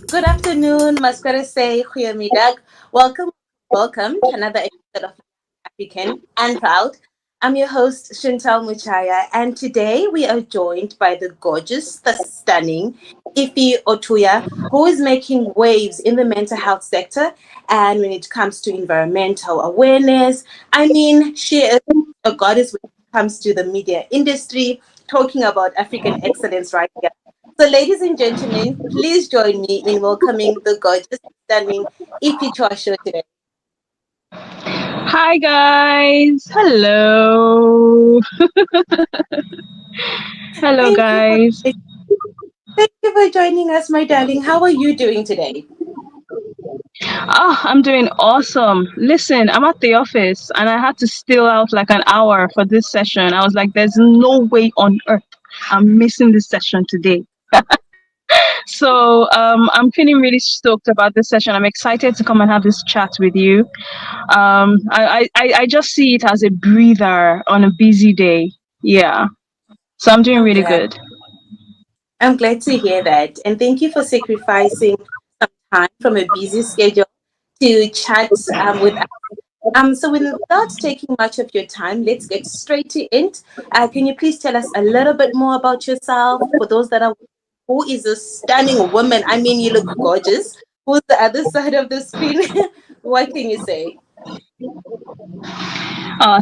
Good afternoon, Masquerade Khuyamidag. Welcome to another episode of African and Proud. I'm your host, Chantal Muchaya, and today we are joined by the gorgeous, the stunning Ify Otuya, who is making waves in the mental health sector. And when it comes to environmental awareness, she is a goddess when it comes to the media industry, talking about African excellence right here. So, ladies and gentlemen, please join me in welcoming the gorgeous, stunning Ify to our show today. Hi guys. Hello. Hello Thank you for guys. thank you for joining us, my darling. How are you doing today? Oh, I'm doing awesome. Listen, I'm at the office and I had to steal out like an hour for this session. I was like, there's no way on earth I'm missing this session today. So I'm feeling really stoked about this session. I'm excited to come and have this chat with you. I just see it as a breather on a busy day. Yeah. So I'm doing I'm really glad. good. I'm glad to hear that, and thank you for sacrificing some time from a busy schedule to chat with us. So without taking much of your time, let's get straight to it. Can you please tell us a little bit more about yourself for those that are who is a stunning woman? I mean, you look gorgeous. Who's the other side of the screen? What can you say?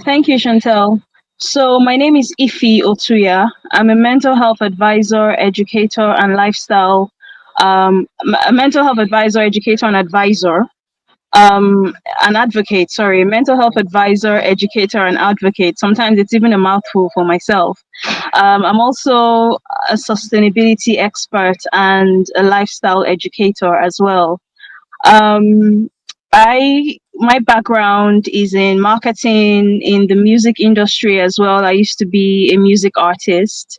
Thank you, Chantel. So, my name is Ify Otuya. I'm a mental health advisor, educator, and lifestyle. A mental health advisor, educator, and advisor. An advocate, sorry, mental health advisor, educator, and advocate. Sometimes it's even a mouthful for myself. I'm also a sustainability expert and a lifestyle educator as well. Um, my background is in marketing in the music industry as well. I used to be a music artist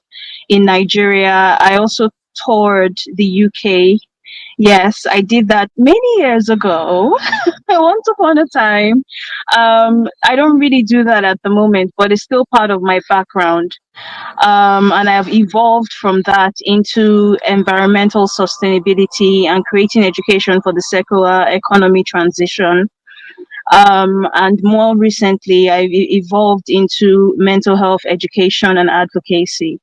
in Nigeria. I also toured the UK. Yes, I did that many years ago. Once upon a time. I don't really do that at the moment, but it's still part of my background. And I've evolved from that into environmental sustainability and creating education for the circular economy transition. And more recently, I've evolved into mental health education and advocacy.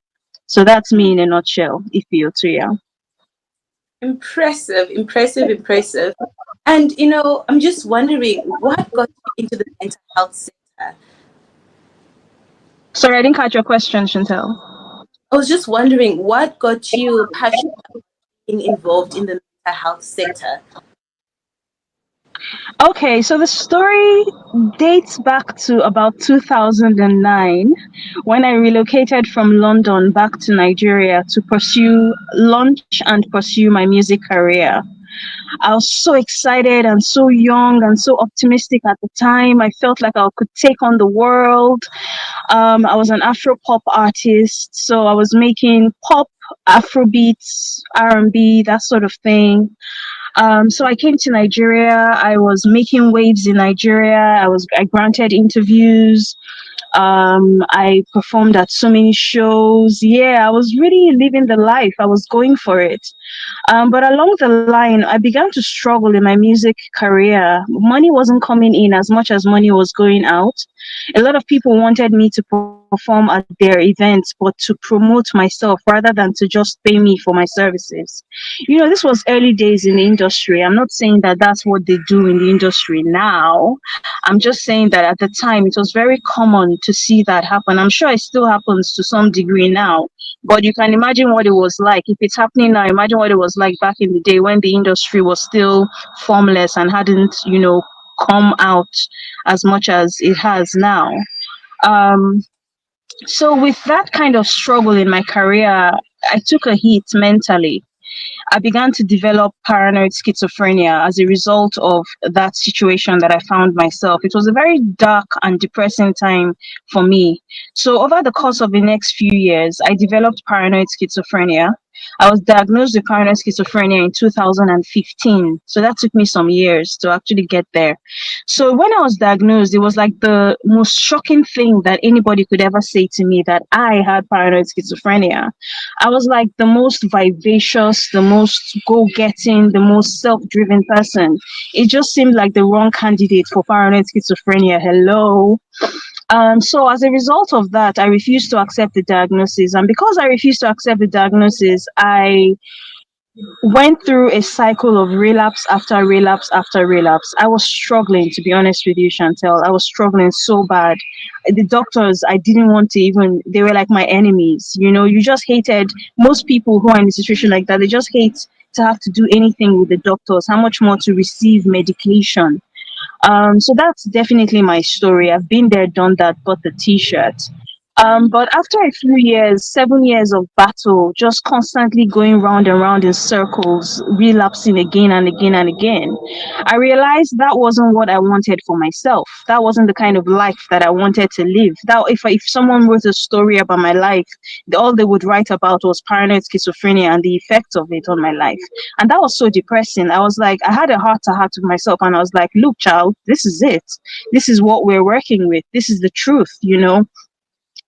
So that's me in a nutshell, Ifyotuya. Impressive, impressive, impressive. And I'm just wondering what got you into the mental health sector. Sorry, I didn't catch your question, Chantel. I was just wondering what got you passionate being involved in the mental health sector. Okay, so the story dates back to about 2009 when I relocated from London back to Nigeria to launch and pursue my music career. I was so excited and so young and so optimistic at the time. I felt like I could take on the world. I was an Afro pop artist, so I was making pop, Afrobeats, R&B, that sort of thing. So I came to Nigeria. I was making waves in Nigeria. I granted interviews. I performed at so many shows. Yeah, I was really living the life. I was going for it. But along the line, I began to struggle in my music career. Money wasn't coming in as much as money was going out. A lot of people wanted me to perform at their events, but to promote myself rather than to just pay me for my services. This was early days in the industry. I'm not saying that that's what they do in the industry now. I'm just saying that at the time, it was very common to see that happen. I'm sure it still happens to some degree now, but you can imagine what it was like. If it's happening now, imagine what it was like back in the day when the industry was still formless and hadn't, come out as much as it has now. Um, so, with that kind of struggle in my career, I took a hit mentally. I began to develop paranoid schizophrenia as a result of that situation that I found myself. It was a very dark and depressing time for me. So, over the course of the next few years, I developed paranoid schizophrenia. I was diagnosed with paranoid schizophrenia in 2015. So that took me some years to actually get there. So when I was diagnosed, it was like the most shocking thing that anybody could ever say to me that I had paranoid schizophrenia. I was like the most vivacious, the most go getting, the most self driven person. It just seemed like the wrong candidate for paranoid schizophrenia. Hello. So as a result of that, I refused to accept the diagnosis. And because I refused to accept the diagnosis, I went through a cycle of relapse after relapse after relapse. I was struggling, to be honest with you, Chantel. I was struggling so bad. The doctors, I didn't want to even, they were like my enemies. You know, you just hated most people who are in a situation like that. They just hate to have to do anything with the doctors. How much more to receive medication? So that's definitely my story. I've been there, done that, bought the t-shirt. But after a few years, 7 years of battle, just constantly going round and round in circles, relapsing again and again and again, I realized that wasn't what I wanted for myself. That wasn't the kind of life that I wanted to live. That if someone wrote a story about my life, all they would write about was paranoid schizophrenia and the effects of it on my life. And that was so depressing. I was like, I had a heart to heart with myself, and I was like, look, child, this is it. This is what we're working with. This is the truth, you know?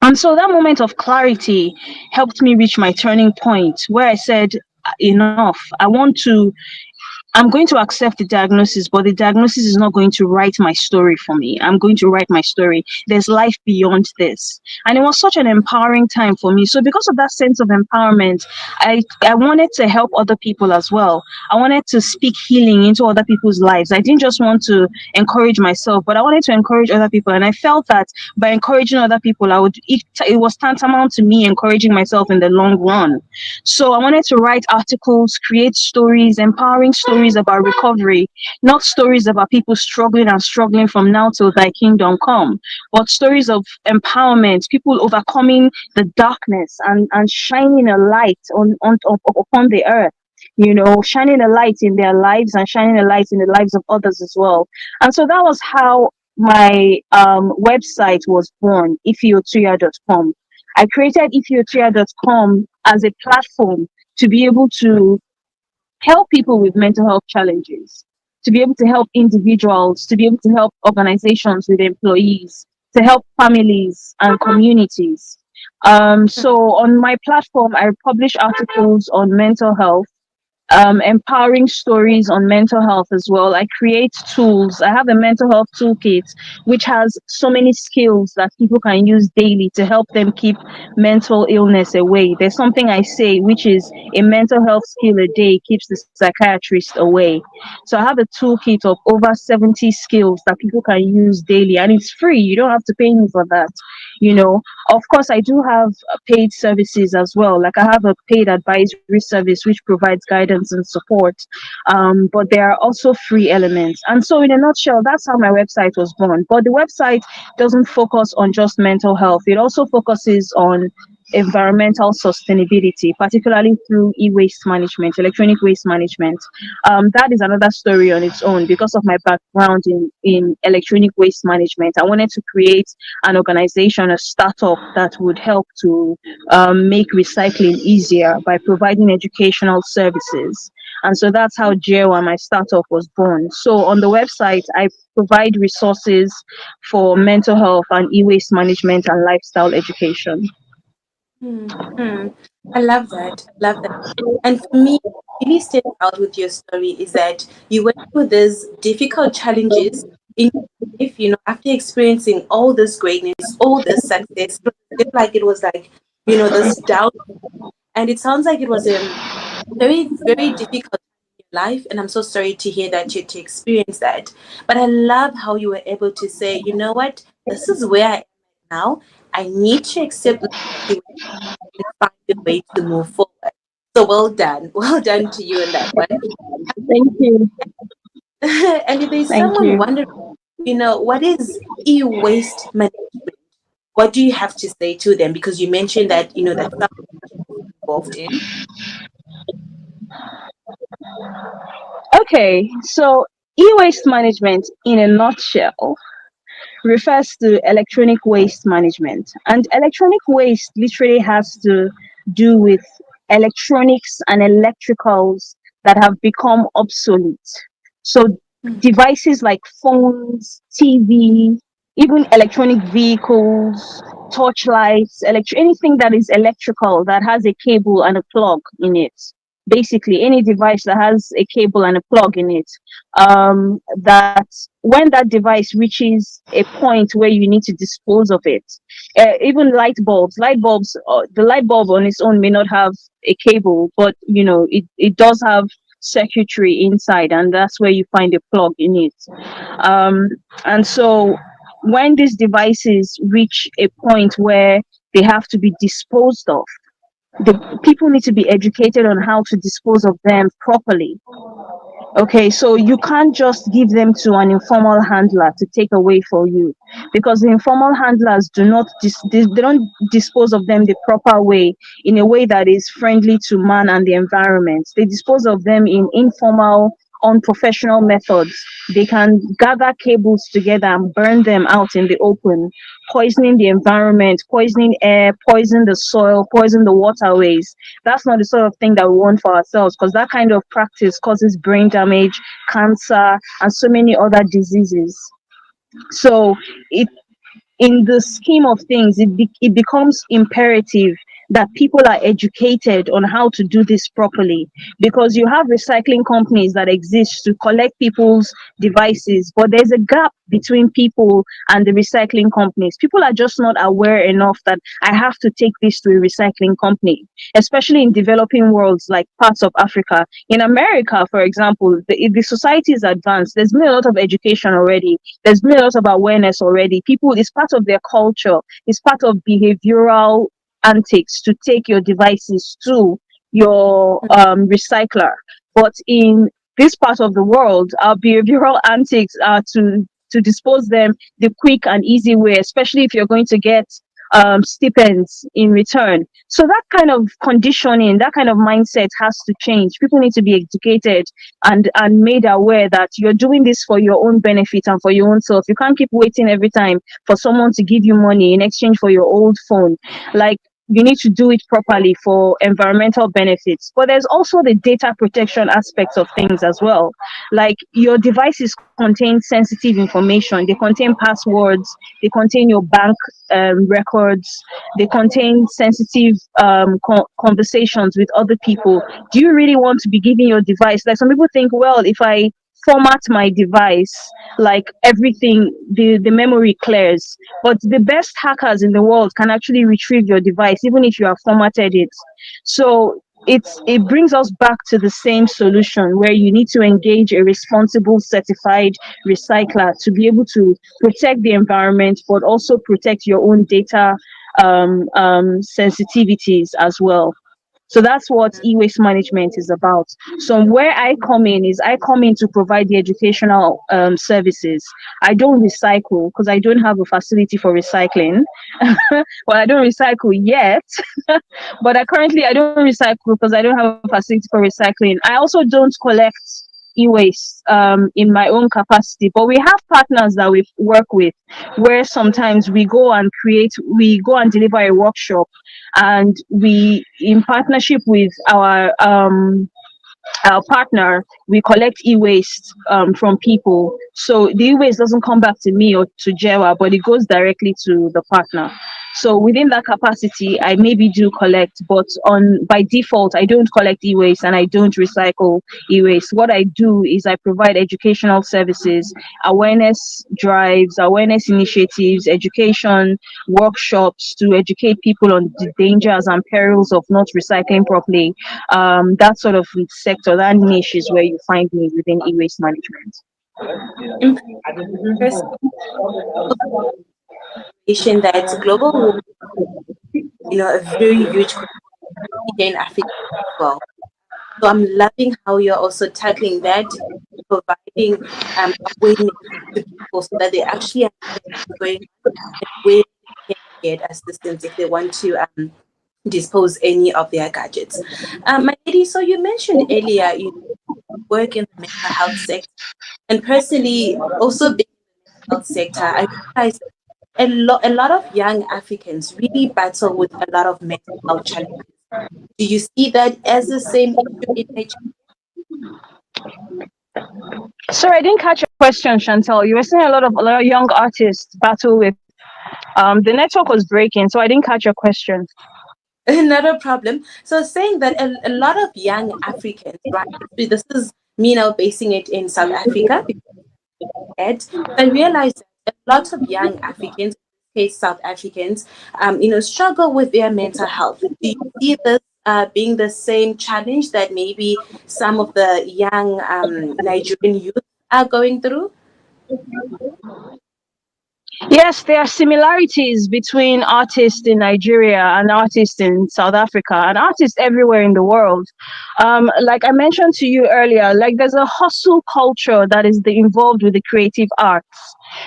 And so that moment of clarity helped me reach my turning point where I said, enough. I'm going to accept the diagnosis, but the diagnosis is not going to write my story for me. I'm going to write my story. There's life beyond this. And it was such an empowering time for me. So because of that sense of empowerment, I wanted to help other people as well. I wanted to speak healing into other people's lives. I didn't just want to encourage myself, but I wanted to encourage other people. And I felt that by encouraging other people, it was tantamount to me encouraging myself in the long run. So I wanted to write articles, create stories, empowering stories about recovery, not stories about people struggling and struggling from now till thy kingdom come, but stories of empowerment, people overcoming the darkness and shining a light upon the earth. You know, shining a light in their lives and shining a light in the lives of others as well. And so that was how my website was born, ifyotuya.com. I created ifyotuya.com as a platform to be able to help people with mental health challenges, to be able to help individuals, to be able to help organizations with employees, to help families and communities. So on my platform, I publish articles on mental health, empowering stories on mental health as well. I create tools. I have a mental health toolkit, which has so many skills that people can use daily to help them keep mental illness away. There's something I say, which is a mental health skill a day keeps the psychiatrist away. So I have a toolkit of over 70 skills that people can use daily, and it's free. You don't have to pay me for that. You know, of course, I do have paid services as well. Like I have a paid advisory service which provides guidance and support. But there are also free elements. And so, in a nutshell, that's how my website was born. But the website doesn't focus on just mental health, it also focuses on environmental sustainability, particularly through e-waste management, electronic waste management. That is another story on its own. Because of my background in electronic waste management, I wanted to create an organization, a startup that would help to make recycling easier by providing educational services. And so that's how GEOA, my startup, was born. So on the website, I provide resources for mental health and e-waste management and lifestyle education. Hmm. I love that. Love that. And for me, what really stands out with your story is that you went through these difficult challenges in your life, after experiencing all this greatness, all this success, it felt like it was like, this doubt. And it sounds like it was a very, very difficult time in your life. And I'm so sorry to hear that you had to experience that. But I love how you were able to say, you know what, this is where I am now. I need to accept my situation and find a way to move forward. So well done. Well done to you on that one. Thank you. And if there's Thank someone you. wondering, what is e-waste management? What do you have to say to them? Because you mentioned that, that's something you're involved in. Okay, so e-waste management in a nutshell refers to electronic waste management. And electronic waste literally has to do with electronics and electricals that have become obsolete. So devices like phones, TV, even electronic vehicles, torchlights, anything that is electrical that has a cable and a plug in it. Basically, any device that has a cable and a plug in it. That when that device reaches a point where you need to dispose of it, even light bulbs, the light bulb on its own may not have a cable, but it does have circuitry inside, and that's where you find a plug in it. um, and so when these devices reach a point where they have to be disposed of, the people need to be educated on how to dispose of them properly. Okay, so you can't just give them to an informal handler to take away for you, because the informal handlers do not they don't dispose of them the proper way, in a way that is friendly to man and the environment. They dispose of them in informal, unprofessional methods. They can gather cables together and burn them out in the open, poisoning the environment, poisoning air, poison the soil, poison the waterways. That's not the sort of thing that we want for ourselves, because that kind of practice causes brain damage, cancer, and so many other diseases. So it in the scheme of things, it becomes imperative that people are educated on how to do this properly, because you have recycling companies that exist to collect people's devices, but there's a gap between people and the recycling companies. People are just not aware enough that I have to take this to a recycling company, especially in developing worlds like parts of Africa. In America, for example, the society is advanced. There's been a lot of education already. There's been a lot of awareness already. People, it's part of their culture. It's part of behavioral antics to take your devices to your recycler. But in this part of the world, our behavioral antics are to dispose them the quick and easy way, especially if you're going to get stipends in return. So that kind of conditioning, that kind of mindset has to change. People need to be educated and made aware that you're doing this for your own benefit and for your own self. You can't keep waiting every time for someone to give you money in exchange for your old phone. Like, you need to do it properly for environmental benefits. But there's also the data protection aspects of things as well. Like, your devices contain sensitive information. They contain passwords. They contain your bank records. They contain sensitive conversations with other people. Do you really want to be giving your device? Like, some people think, well, if I format my device, like, everything, the memory clears. But the best hackers in the world can actually retrieve your device even if you have formatted it. So it brings us back to the same solution, where you need to engage a responsible certified recycler to be able to protect the environment, but also protect your own data sensitivities as well. So that's what e-waste management is about. So where I come in is, I come in to provide the educational services. I don't recycle because I don't have a facility for recycling. Well, I don't recycle yet, but I don't recycle because I don't have a facility for recycling. I also don't collect e-waste in my own capacity, but we have partners that we work with, where sometimes we go and deliver a workshop, and we, in partnership with our partner, we collect e-waste from people. So the e-waste doesn't come back to me or to Jewa, but it goes directly to the partner. So within that capacity, I maybe do collect, but on by default, I don't collect e-waste and I don't recycle e-waste. What I do is I provide educational services, awareness drives, awareness initiatives, education workshops to educate people on the dangers and perils of not recycling properly. That sort of sector, that niche is where you find me within e-waste management. Impressive information that global warming, a very huge contribution here in Africa as well. So I'm loving how you're also tackling that, providing awareness to people so that they actually understand what's going on and where they can get assistance if they want to dispose any of their gadgets. My lady, so you mentioned earlier you work in the mental health sector, and personally also being in the mental health sector, I realize a lot of young Africans really battle with a lot of mental health challenges. Do you see that as the same issue in Nigeria? Sorry, I didn't catch your question, Chantal. You were saying a lot of young artists battle with the network was breaking, so I didn't catch your question. Not a problem. So saying that a lot of young Africans, right? This is me now basing it in South Africa because I realized that a lot of young Africans, in this case South Africans, struggle with their mental health. Do you see this being the same challenge that maybe some of the young Nigerian youth are going through? Yes, there are similarities between artists in Nigeria and artists in South Africa and artists everywhere in the world. Like I mentioned to you earlier, like there's a hustle culture that is involved with the creative arts.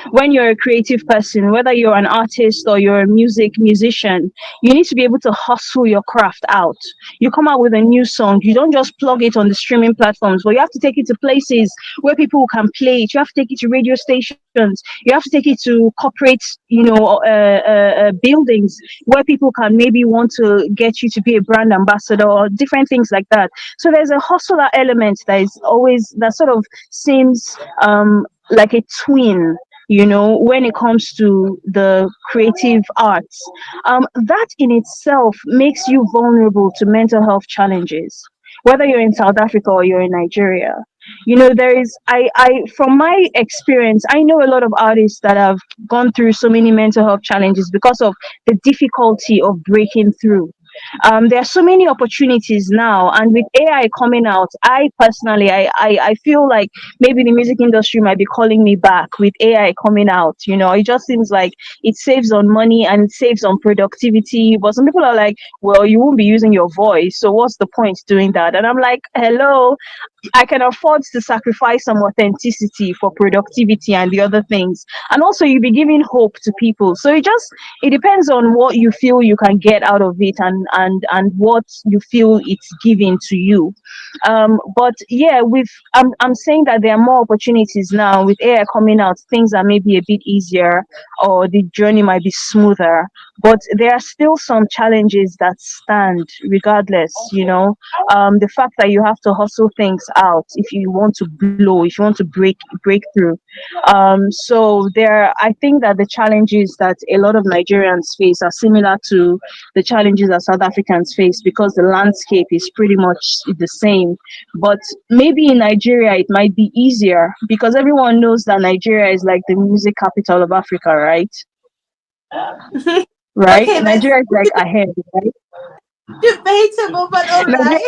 When you're a creative person, whether you're an artist or you're a musician, you need to be able to hustle your craft out. You come out with a new song, you don't just plug it on the streaming platforms, but you have to take it to places where people can play it. You have to take it to radio stations. You have to take it to corporate, buildings where people can maybe want to get you to be a brand ambassador or different things like that. So there's a hustler element that is always that sort of seems like a twin, when it comes to the creative arts. That in itself makes you vulnerable to mental health challenges, whether you're in South Africa or you're in Nigeria. There is, from my experience, I know a lot of artists that have gone through so many mental health challenges because of the difficulty of breaking through. There are so many opportunities now, and with AI coming out, I personally, I feel like maybe the music industry might be calling me back with AI coming out. It just seems like it saves on money and it saves on productivity. But some people are like, well, you won't be using your voice, so what's the point doing that? And I'm like, hello, I can afford to sacrifice some authenticity for productivity and the other things. And also you'll be giving hope to people. So it depends on what you feel you can get out of it, and what you feel it's giving to you. But yeah, I'm saying that there are more opportunities now with AI coming out, things are maybe a bit easier or the journey might be smoother. But there are still some challenges that stand regardless, the fact that you have to hustle things out if you want to blow, if you want to break through. So I think that the challenges that a lot of Nigerians face are similar to the challenges that South Africans face, because the landscape is pretty much the same. But maybe in Nigeria it might be easier because everyone knows that Nigeria is like the music capital of Africa, right? Right? Okay, that's Nigeria is like ahead, right? debatable, but all Nigeria,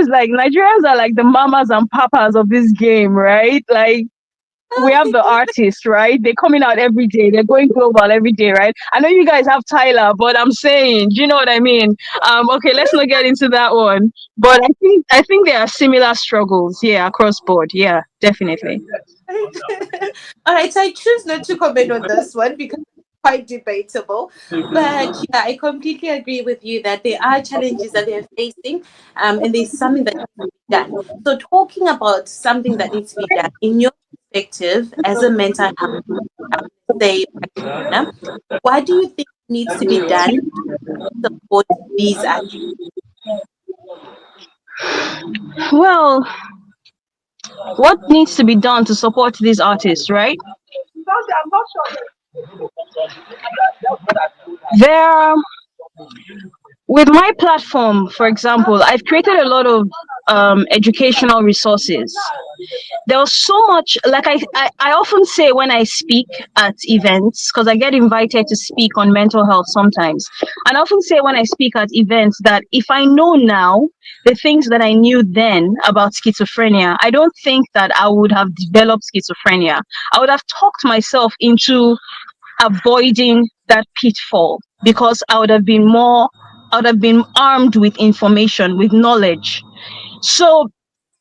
right. Nigerians are like the mamas and papas of this game, right? Like we have the artists, right? They're coming out every day. They're going global every day, right? I know you guys have Tyler, but I'm saying, do you know what I mean? Okay, let's not get into that one. But I think there are similar struggles, yeah, across board. Yeah, definitely. All right, so I choose not to comment on this one because it's quite debatable. But yeah, I completely agree with you that there are challenges that they're facing, and there's something that needs to be done. So, talking about something that needs to be done, in your perspective as a mental health, say, practitioner, what do you think needs to be done to support these Well, what needs to be done to support these artists, right? There With my platform, for example, I've created a lot of educational resources. There was so much, like I often say when I speak at events, because I get invited to speak on mental health sometimes. And I often say when I speak at events that if I know now the things that I knew then about schizophrenia, I don't think that I would have developed schizophrenia. I would have talked myself into avoiding that pitfall because I would have been armed with information, with knowledge. So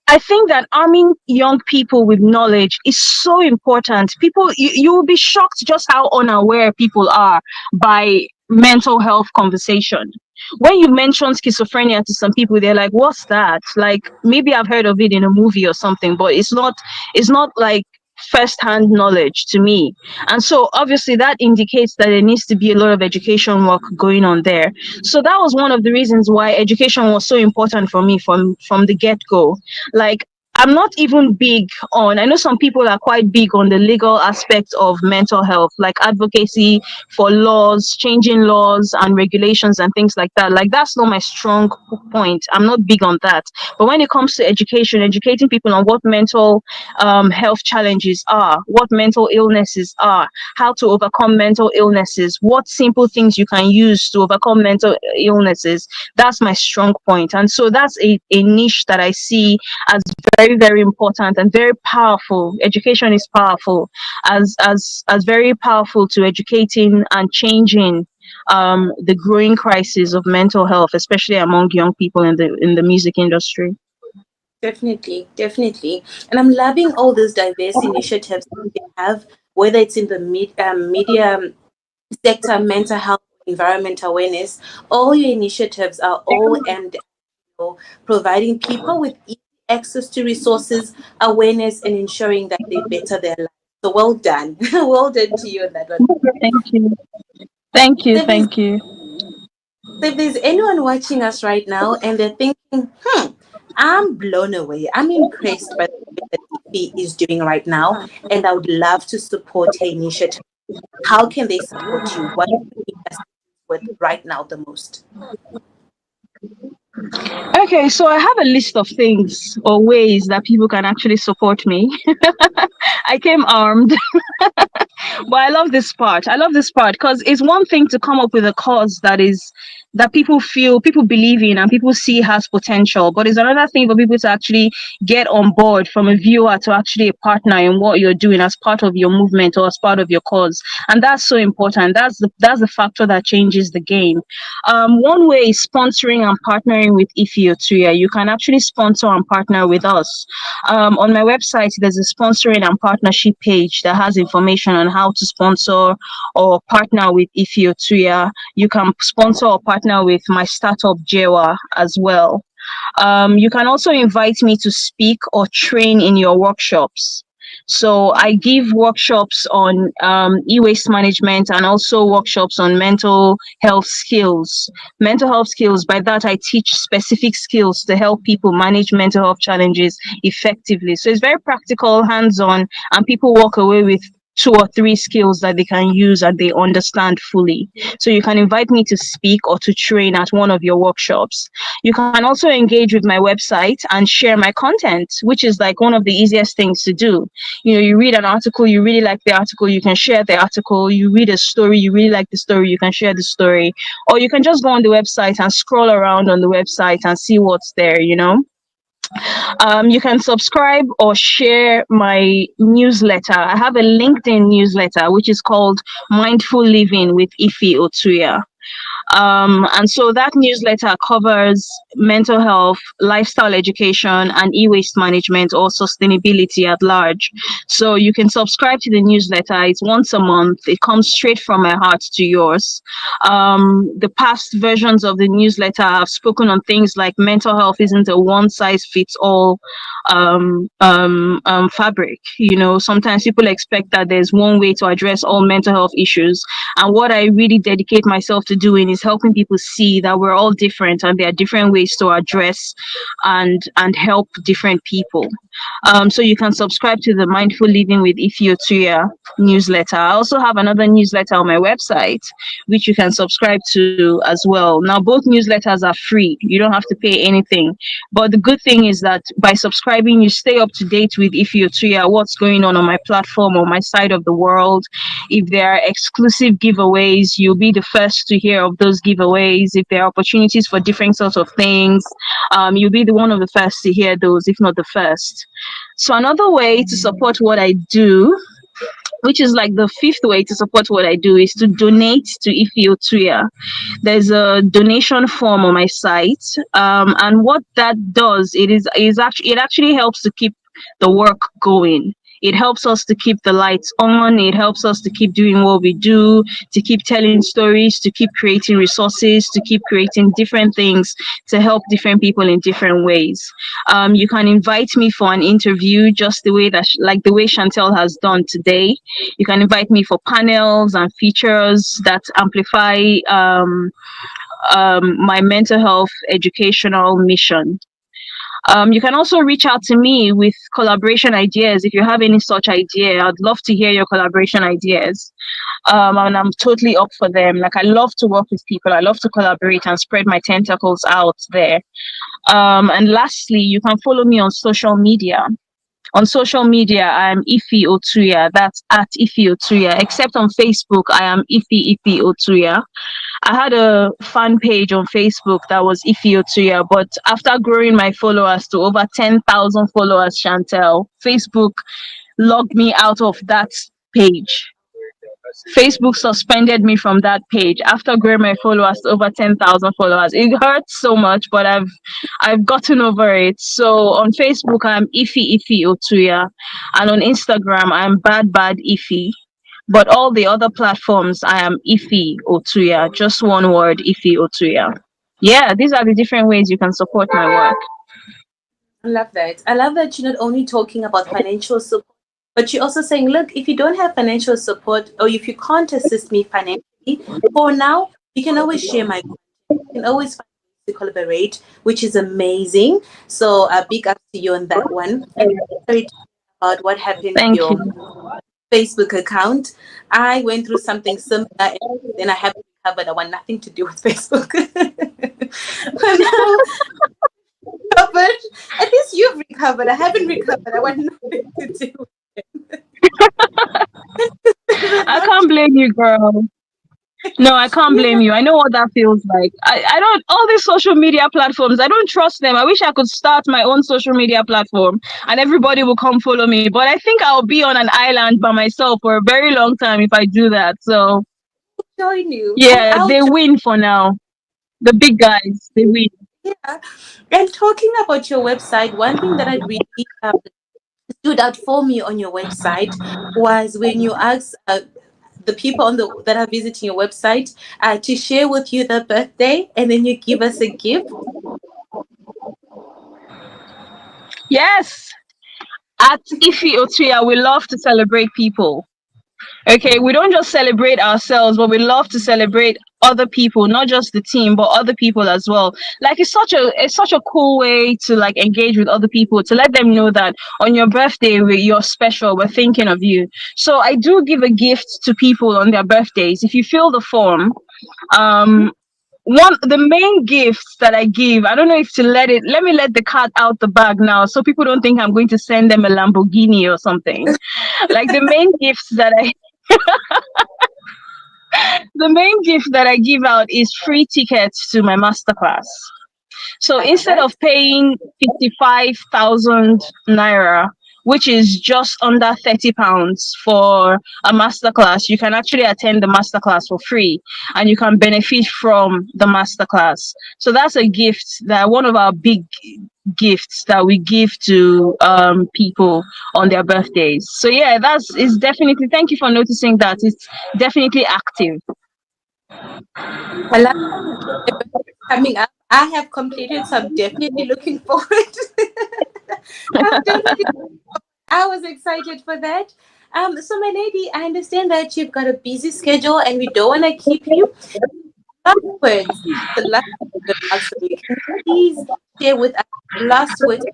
I think that arming young people with knowledge is so important. You will be shocked just how unaware people are by mental health conversation. When you mention schizophrenia to some people, they're like, "What's that?" Like maybe I've heard of it in a movie or something, but it's not. It's not like first-hand knowledge to me. And so obviously that indicates that there needs to be a lot of education work going on there. So that was one of the reasons why education was so important for me from the get-go. Like, I'm not even big on, I know some people are quite big on the legal aspect of mental health, like advocacy for laws, changing laws and regulations and things like that. Like, that's not my strong point. I'm not big on that. But when it comes to education, educating people on what mental health challenges are, what mental illnesses are, how to overcome mental illnesses, what simple things you can use to overcome mental illnesses, that's my strong point. And so that's a niche that I see as very, very important and very powerful. Education is powerful, as very powerful to educating and changing the growing crisis of mental health, especially among young people in the music industry. Definitely, definitely. And I'm loving all these diverse initiatives they have, whether it's in the media sector, mental health, environment awareness. All your initiatives are all aimed at providing people with easy access to resources, awareness, and ensuring that they better their lives. So well done. Well done to you on that one. Thank you. Thank you. So if there's, Thank you. so if there's anyone watching us right now and they're thinking, I'm blown away. I'm impressed by the work that Ify is doing right now, and I would love to support her initiative. How can they support you? What do you need assistance with right now the most? Okay, so I have a list of things or ways that people can actually support me. I came armed. But I love this part. I love this part because it's one thing to come up with a cause that people feel, people believe in, and people see has potential. But it's another thing for people to actually get on board, from a viewer to actually a partner in what you're doing as part of your movement or as part of your cause. And that's so important. That's the factor that changes the game. One way is sponsoring and partnering with Ify Otuya. You can actually sponsor and partner with us. On my website, there's a sponsoring and partnership page that has information on how to sponsor or partner with Ify Otuya. You can sponsor or partner with my startup Jewa as well. You can also invite me to speak or train in your workshops. So I give workshops on e-waste management and also workshops on mental health skills. Mental health skills, by that I teach specific skills to help people manage mental health challenges effectively. So it's very practical, hands-on, and people walk away with 2 or 3 skills that they can use and they understand fully. So you can invite me to speak or to train at one of your workshops. You can also engage with my website and share my content, which is like one of the easiest things to do. You read an article, you really like the article, you can share the article. You read a story, you really like the story, you can share the story. Or you can just go on the website and scroll around on the website and see what's there. You can subscribe or share my newsletter. I have a LinkedIn newsletter which is called Mindful Living with Ify Otuya. And so that newsletter covers mental health, lifestyle education, and e-waste management or sustainability at large. So you can subscribe to the newsletter. It's once a month. It comes straight from my heart to yours. The past versions of the newsletter have spoken on things like mental health isn't a one size fits all fabric. Sometimes people expect that there's one way to address all mental health issues. And what I really dedicate myself to doing is helping people see that we're all different and there are different ways to address and help different people. So you can subscribe to the Mindful Living with Ify Otuya newsletter. I also have another newsletter on my website, which you can subscribe to as well. Now, both newsletters are free. You don't have to pay anything. But the good thing is that by subscribing, you stay up to date with Ify Otuya, what's going on my platform or my side of the world. If there are exclusive giveaways, you'll be the first to hear of those giveaways. If there are opportunities for different sorts of things, you'll be the one of the first to hear those, if not the first. So another way to support what I do, which is like the fifth way to support what I do, is to donate to Ify Otuya. There's a donation form on my site, and what that does, it actually helps to keep the work going. It helps us to keep the lights on. It helps us to keep doing what we do, to keep telling stories, to keep creating resources, to keep creating different things to help different people in different ways. You can invite me for an interview just the way that, like the way Chantel has done today. You can invite me for panels and features that amplify my mental health educational mission. You can also reach out to me with collaboration ideas if you have any such idea. I'd love to hear your collaboration ideas. And I'm totally up for them. Like, I love to work with people. I love to collaborate and spread my tentacles out there. And lastly, you can follow me on social media. On social media, I am Ify Otuya. That's at Ify Otuya. Except on Facebook, I am Ify Otuya. I had a fan page on Facebook that was Ify Otuya, but after growing my followers to over 10,000 followers, Chantel, Facebook logged me out of that page. Facebook suspended me from that page after growing my followers to over 10,000 followers. It hurts so much, but I've gotten over it. So on Facebook, I'm Ify Otuya, and on Instagram, I'm Bad Ify. But all the other platforms, I am Ify Otuya. Just one word, Ify Otuya. Yeah, these are the different ways you can support my work. I love that. I love that you're not only talking about financial support, but you're also saying, look, if you don't have financial support or if you can't assist me financially, for now, you can always share my content. You can always find ways to collaborate, which is amazing. So a big up to you on that one. And sorry to hear about what happened to Thank your you. Facebook account. I went through something similar and then I haven't recovered. I want nothing to do with Facebook. But now recovered. At least you've recovered. I haven't recovered. I want nothing to do with it. I Not can't blame you, girl. No, I can't blame yeah. you. I know what that feels like. I don't, all these social media platforms, I don't trust them. I wish I could start my own social media platform and everybody will come follow me. But I think I'll be on an island by myself for a very long time if I do that. So, Join you. yeah, I'll they join. win for now. The big guys, they win. Yeah. And talking about your website, one thing that I really stood out for me on your website was when you asked the people on the that are visiting your website to share with you their birthday, and then you give us a gift. Yes, at Ify Otuya, we love to celebrate people. Okay, we don't just celebrate ourselves, but we love to celebrate other people, not just the team, but other people as well. Like, it's such a cool way to like engage with other people, to let them know that on your birthday you're special, we're thinking of you. So I do give a gift to people on their birthdays. If you fill the form, um one the main gifts that I give, I don't know if to let me let the cat out the bag now so people don't think I'm going to send them a Lamborghini or something. Like, the main gift that I give out is free tickets to my masterclass. So I love instead of it. paying 55,000 naira, which is just under £30 for a masterclass, you can actually attend the masterclass for free and you can benefit from the masterclass. So that's a gift, that one of our big gifts that we give to people on their birthdays. So yeah, that's is definitely, thank you for noticing that. It's definitely active. I love my birthday coming up. I have completed, so I'm definitely looking forward. I'm definitely. I was excited for that. So my lady, I understand that you've got a busy schedule, and we don't want to keep you. Last words. The last remarks from you. Can you please share with us last words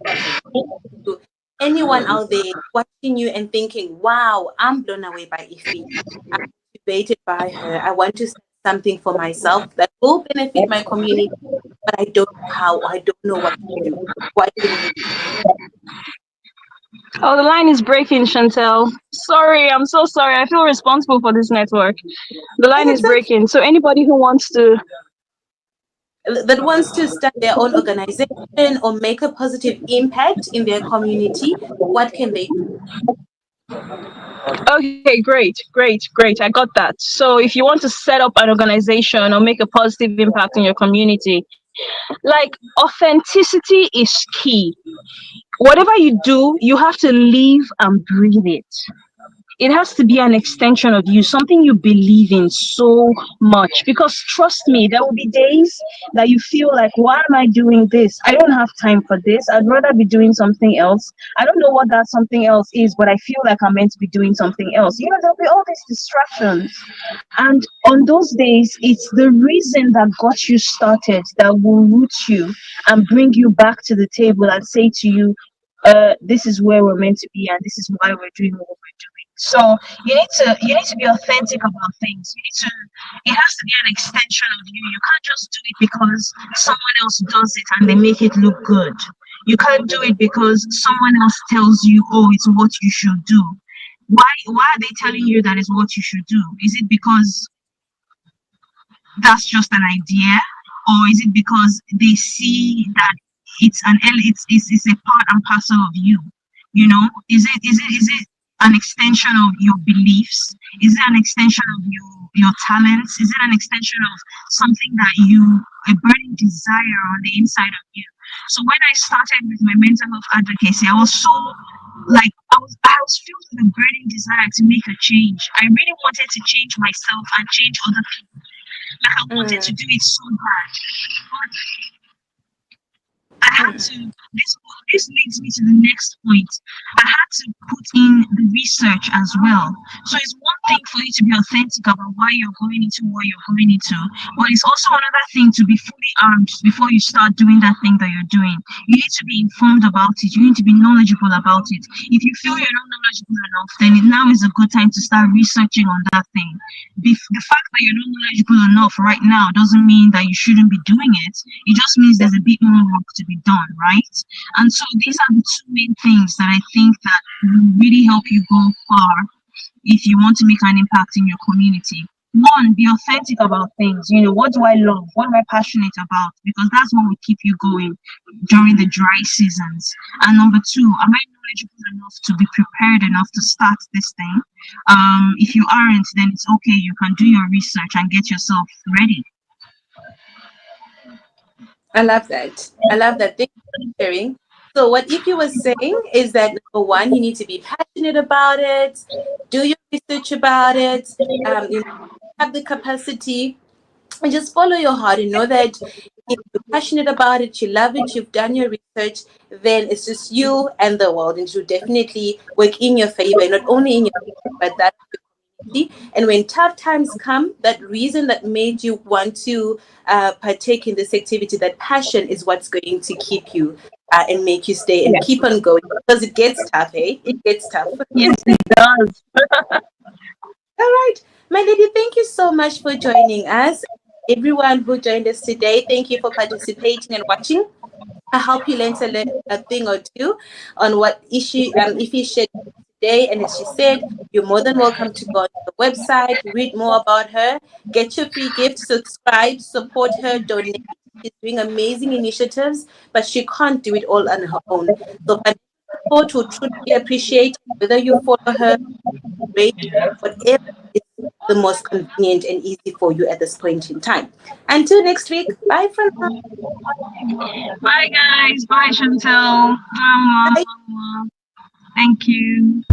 to anyone out there watching you and thinking, "Wow, I'm blown away by Ify. I'm motivated by her. I want to start something for myself that will benefit my community, but I don't know how. I don't know what to do." What can you? Oh, the line is breaking, Chantel. Sorry, I'm so sorry. I feel responsible for this network. The line is It's okay. breaking. So anybody who wants to, That wants to start their own organization or make a positive impact in their community, what can they do? okay, great. I got that. So if you want to set up an organization or make a positive impact in your community, Like, authenticity is key. Whatever you do, you have to live and breathe it. It has to be an extension of you, something you believe in so much. Because trust me, there will be days that you feel like, why am I doing this? I don't have time for this. I'd rather be doing something else. I don't know what that something else is, but I feel like I'm meant to be doing something else. There'll be all these distractions. And on those days, it's the reason that got you started that will root you and bring you back to the table and say to you, this is where we're meant to be, and this is why we're doing what we're doing. So you need to be authentic about things. It has to be an extension of you. You can't just do it because someone else does it and they make it look good. You can't do it because someone else tells you, oh, it's what you should do. Why are they telling you that is what you should do? Is it because that's just an idea, or is it because they see that it's a part and parcel of you? Is it an extension of your beliefs? Is it an extension of your talents? Is it an extension of something that a burning desire on the inside of you? So when I started with my mental health advocacy, I was so like I was filled with a burning desire to make a change. I really wanted to change myself and change other people. Like I wanted to Mm, do it so bad. But I had to, mm, this leads me to the next point. I had to put in the research as well. So it's one thing for you to be authentic about why you're going into what you're going into, but it's also another thing to be fully armed before you start doing that thing that you're doing. You need to be informed about it. You need to be knowledgeable about it. If you feel you're not knowledgeable enough, then now is a good time to start researching on that thing. The fact that you're not knowledgeable enough right now doesn't mean that you shouldn't be doing it. It just means there's a bit more work to be done, right? And so these are the two main things that I think that will really help you go far if you want to make an impact in your community. One, be authentic about things. What do I love? What am I passionate about? Because that's what will keep you going during the dry seasons. And number two, am I knowledgeable enough to be prepared enough to start this thing? If you aren't, then it's okay. You can do your research and get yourself ready. I love that. I love that. Thank you for sharing. So, what Ify was saying is that number one, you need to be passionate about it, do your research about it, have the capacity, and just follow your heart and know that if you're passionate about it, you love it, you've done your research, then it's just you and the world, and it will definitely work in your favor, not only in your favor, but that and when tough times come, that reason that made you want to partake in this activity, that passion is what's going to keep you and make you stay and keep on going because it gets tough, eh? It gets tough. Yes, it does. All right, my lady, thank you so much for joining us. Everyone who joined us today, thank you for participating and watching. I hope you learned a thing or two on what issue if he shared today. And as she said, you're more than welcome to go on the website, read more about her, get your free gift, subscribe, support her, donate. She's doing amazing initiatives, but she can't do it all on her own. So financial support will truly be appreciated, whether you follow her, rate, whatever is the most convenient and easy for you at this point in time. Until next week, bye for now. Bye, guys. Bye, Chantel. Bye. Thank you.